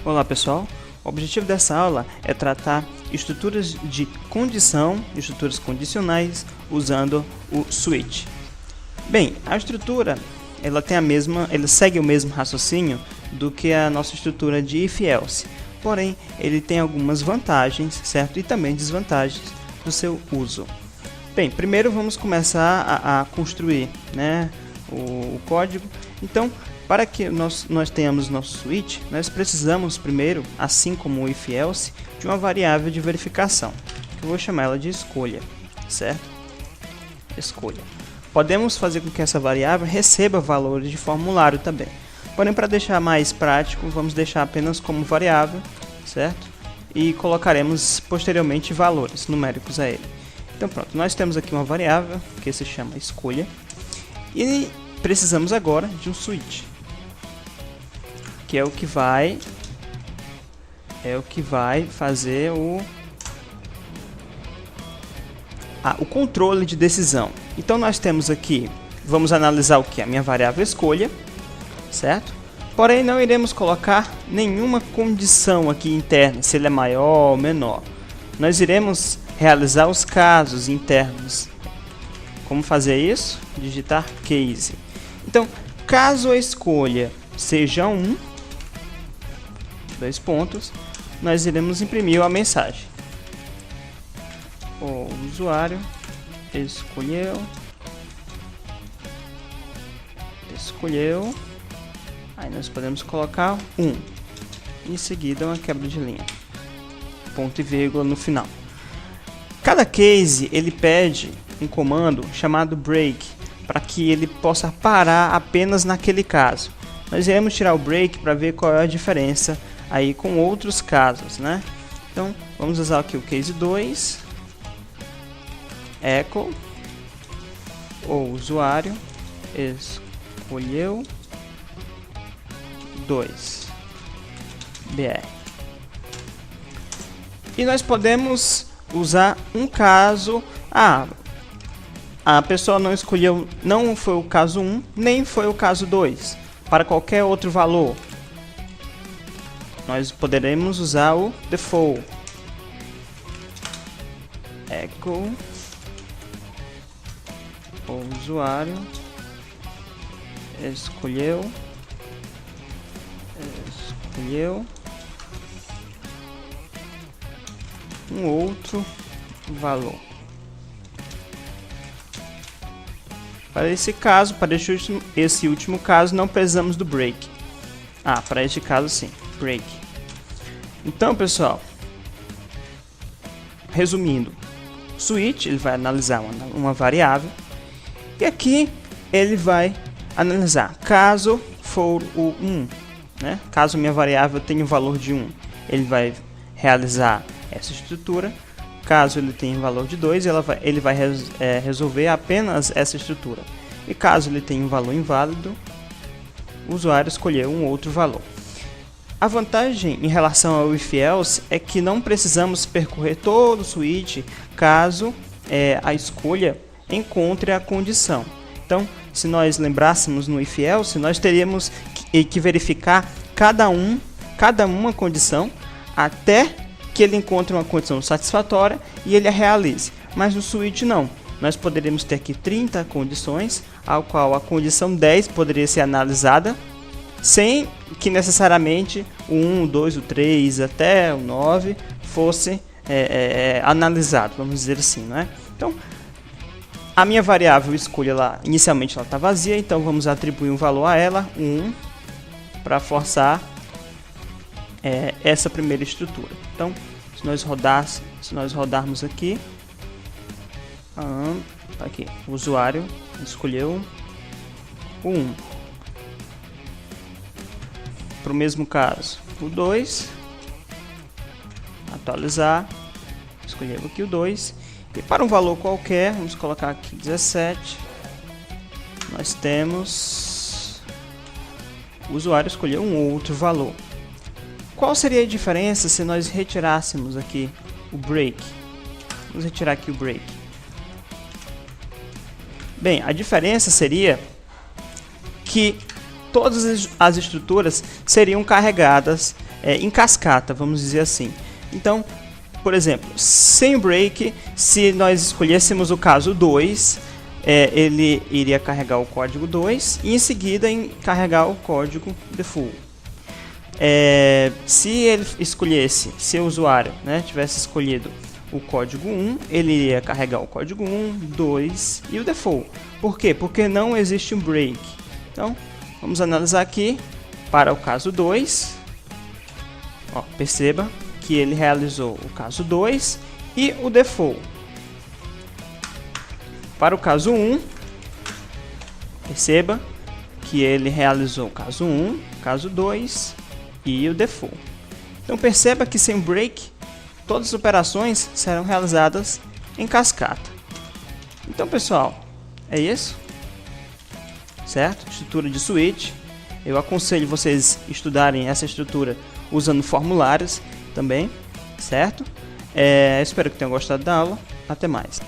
Olá pessoal, o objetivo dessa aula é tratar estruturas de condição, estruturas condicionais, usando o switch. Bem, a estrutura ela segue o mesmo raciocínio do que a nossa estrutura de if-else, porém ele tem algumas vantagens, certo? E também desvantagens do seu uso. Bem, primeiro vamos começar a construir, né, o código. Então, para que nós tenhamos nosso switch, nós precisamos primeiro, assim como o if-else, de uma variável de verificação, que eu vou chamar ela de escolha, certo? Escolha. Podemos fazer com que essa variável receba valores de formulário também. Porém, para deixar mais prático, vamos deixar apenas como variável, certo? E colocaremos posteriormente valores numéricos a ele. Então pronto, nós temos aqui uma variável que se chama escolha e precisamos agora de um switch, que é o que vai fazer o controle de decisão. Então nós temos aqui, vamos analisar o que? A minha variável escolha, certo? Porém não iremos colocar nenhuma condição aqui interna, se ele é maior ou menor. Nós iremos realizar os casos internos. Como fazer isso? Digitar case. Então, caso a escolha seja 1, dois pontos, nós iremos imprimir a mensagem. O usuário escolheu, aí nós podemos colocar 1, em seguida uma quebra de linha, ponto e vírgula no final. Cada case ele pede um comando chamado break, para que ele possa parar apenas naquele caso. Nós iremos tirar o break para ver qual é a diferença aí com outros casos, né? Então vamos usar aqui o case 2, echo, o usuário escolheu 2 br. E nós podemos usar um caso, a pessoa não escolheu, não foi o caso 1, nem foi o caso 2, para qualquer outro valor. Nós poderemos usar o default, echo, o usuário escolheu um outro valor. Para esse caso, para esse último caso, não precisamos do break. Para este caso sim, break. Então, pessoal, resumindo, o switch ele vai analisar uma variável e aqui ele vai analisar caso for o 1, né? Caso minha variável tenha um valor de 1, ele vai realizar essa estrutura. Caso ele tenha um valor de 2, ele vai resolver apenas essa estrutura. E caso ele tenha um valor inválido, o usuário escolheu um outro valor. A vantagem em relação ao if-else é que não precisamos percorrer todo o switch caso a escolha encontre a condição. Então, se nós lembrássemos no if-else, nós teríamos que verificar cada uma condição até que ele encontre uma condição satisfatória e ele a realize. Mas no switch não. Nós poderíamos ter aqui 30 condições, ao qual a condição 10 poderia ser analisada, sem que necessariamente o 1, o 2, o 3 até o 9 fosse analisado, vamos dizer assim, não é? Então, a minha variável escolha lá, inicialmente ela está vazia, então vamos atribuir um valor a ela, 1, para forçar essa primeira estrutura. Então, se nós rodarmos aqui, o usuário escolheu o 1. Para o mesmo caso, o 2, atualizar, escolheu aqui o 2, e para um valor qualquer, vamos colocar aqui 17, nós temos o usuário escolheu um outro valor. Qual seria a diferença se nós retirássemos aqui o break? Vamos retirar aqui o break. Bem, a diferença seria que todas as estruturas seriam carregadas em cascata, vamos dizer assim. Então, por exemplo, sem break, se nós escolhêssemos o caso 2, ele iria carregar o código 2 e em seguida carregar o código default. Se ele escolhesse, se o usuário, né, tivesse escolhido o código 1, ele iria carregar o código 1, 2 e o default. Por quê? Porque não existe um break. Então, vamos analisar aqui para o caso 2. Ó, perceba que ele realizou o caso 2 e o default. Para o caso 1, perceba que ele realizou o caso 1, caso 2 e o default. Então perceba que sem break, todas as operações serão realizadas em cascata. Então pessoal, é isso, certo? Estrutura de switch. Eu aconselho vocês estudarem essa estrutura usando formulários também, certo? Espero que tenham gostado da aula. Até mais.